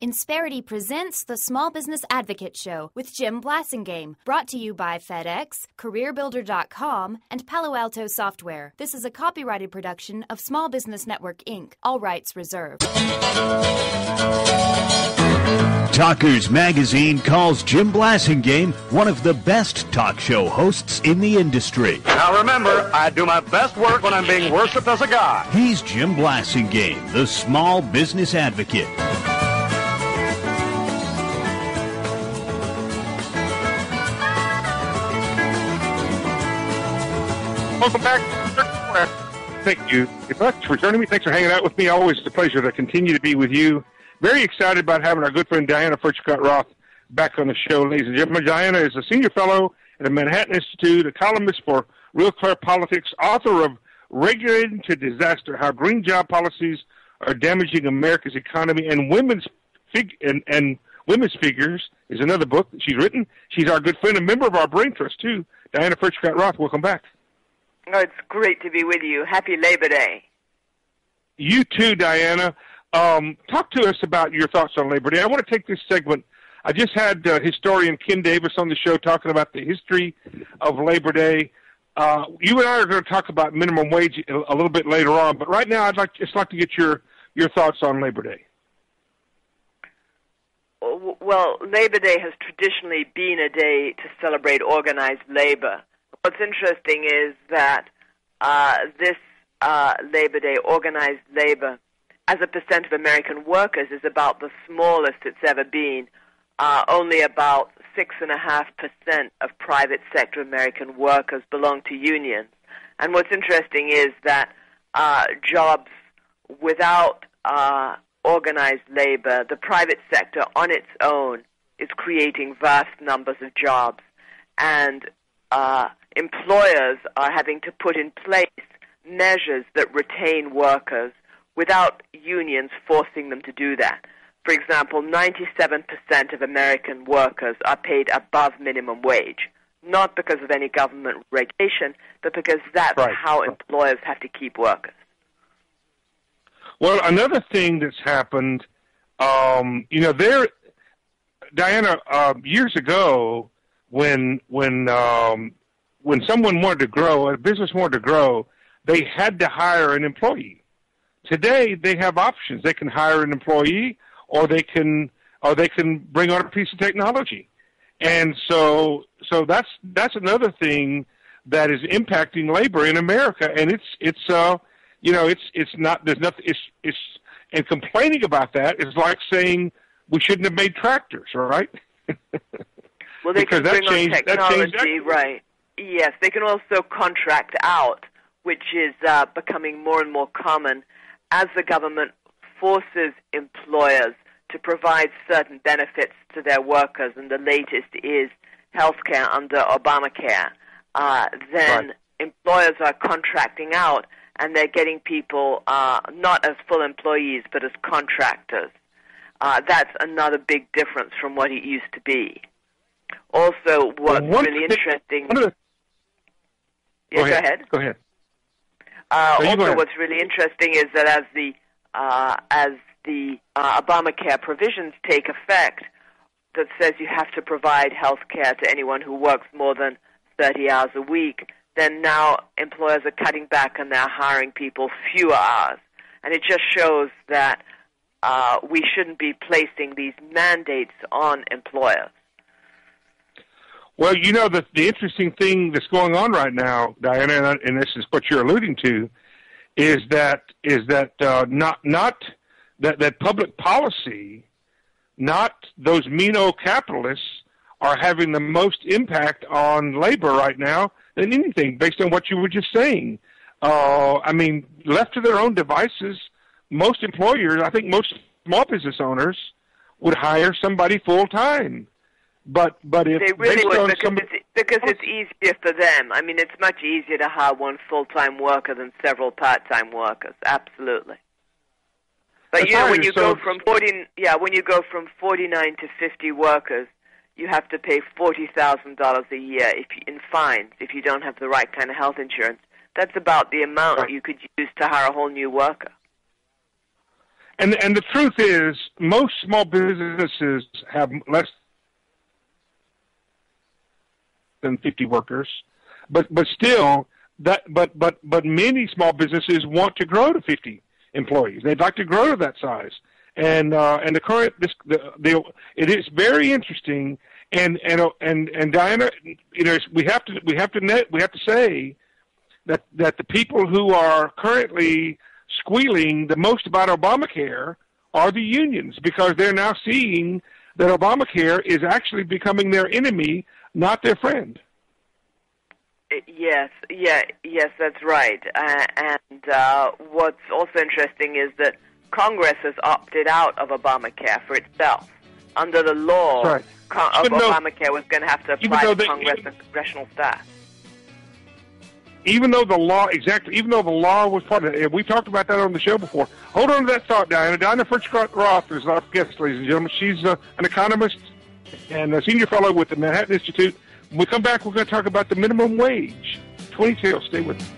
Insperity presents the Small Business Advocate Show with Jim Blasingame, brought to you by FedEx, CareerBuilder.com, and Palo Alto Software. This is a copyrighted production of Small Business Network, Inc., all rights reserved. Talkers Magazine calls Jim Blasingame one of the best talk show hosts in the industry. Now remember, I do my best work when I'm being worshipped as a god. He's Jim Blasingame, the Small Business Advocate. Welcome back. Thank you. Thanks for joining me. Thanks for hanging out with me. Always a pleasure to continue to be with you. Very excited about having our good friend Diana Furchtgott-Roth back on the show, ladies and gentlemen. Diana is a senior fellow at the Manhattan Institute, a columnist for Real Clear Politics, author of Regulating to Disaster, How Green Job Policies Are Damaging America's Economy, and Women's Figures is another book that she's written. She's our good friend, a member of our Brain Trust, too. Diana Furchtgott-Roth, welcome back. Oh, it's great to be with you. Happy Labor Day. You too, Diana. Talk to us about your thoughts on Labor Day. I want to take this segment. I just had historian Ken Davis on the show talking about the history of Labor Day. You and I are going to talk about minimum wage a little bit later on, but right now I'd just like to get your thoughts on Labor Day. Well, Labor Day has traditionally been a day to celebrate organized labor. What's interesting is that this Labor Day, organized labor, as a percent of American workers, is about the smallest it's ever been. Only about 6.5% of private sector American workers belong to unions. And what's interesting is that jobs without organized labor, the private sector on its own is creating vast numbers of jobs. And employers are having to put in place measures that retain workers without unions forcing them to do that. For example, 97% of American workers are paid above minimum wage, not because of any government regulation, but because that's how employers have to keep workers. Well, another thing that's happened, Diana, years ago, when someone wanted to grow, a business wanted to grow, they had to hire an employee. Today, they have options. They can hire an employee, or they can bring on a piece of technology. And so that's another thing that is impacting labor in America. And and complaining about that is like saying we shouldn't have made tractors, right? Well, they can bring on technology, right? Yes, they can also contract out, which is becoming more and more common as the government forces employers to provide certain benefits to their workers, and the latest is health care under Obamacare. Then employers are contracting out, and they're getting people not as full employees, but as contractors. That's another big difference from what it used to be. Also, what's really interesting... Go ahead. What's really interesting is that as the Obamacare provisions take effect, that says you have to provide health care to anyone who works more than 30 hours a week, then now employers are cutting back and they're hiring people fewer hours. And it just shows that we shouldn't be placing these mandates on employers. Well, the interesting thing that's going on right now, Diana, and this is what you're alluding to, is that public policy, not those mean old capitalists, are having the most impact on labor right now than anything, based on what you were just saying. Left to their own devices, most employers, I think most small business owners, would hire somebody full time. But if they really would, because it's easier for them. It's much easier to hire one full-time worker than several part-time workers. Absolutely. But when you go from 49 to 50 workers, you have to pay $40,000 a year in fines if you don't have the right kind of health insurance. That's about the amount you could use to hire a whole new worker. And the truth is, most small businesses have less than 50 workers, but still, but many small businesses want to grow to 50 employees. They'd like to grow to that size. And the current it is very interesting. And Diana, we have to say that the people who are currently squealing the most about Obamacare are the unions, because they're now seeing that Obamacare is actually becoming their enemy, not their friend. Yes, that's right. And what's also interesting is that Congress has opted out of Obamacare for itself. Under the law right. of Obamacare was going to have to apply to Congress and congressional staff. Even though the law was part of it, we talked about that on the show before. Hold on to that thought, Diana. Diana Furchtgott-Roth is our guest, ladies and gentlemen. She's an economist and a senior fellow with the Manhattan Institute. When we come back, we're going to talk about the minimum wage. 22, stay with us.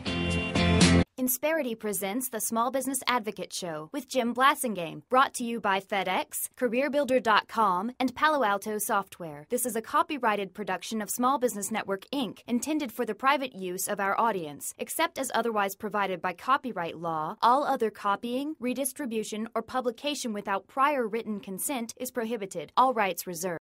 Insperity presents the Small Business Advocate Show with Jim Blasingame, brought to you by FedEx, CareerBuilder.com, and Palo Alto Software. This is a copyrighted production of Small Business Network, Inc., intended for the private use of our audience. Except as otherwise provided by copyright law, all other copying, redistribution, or publication without prior written consent is prohibited. All rights reserved.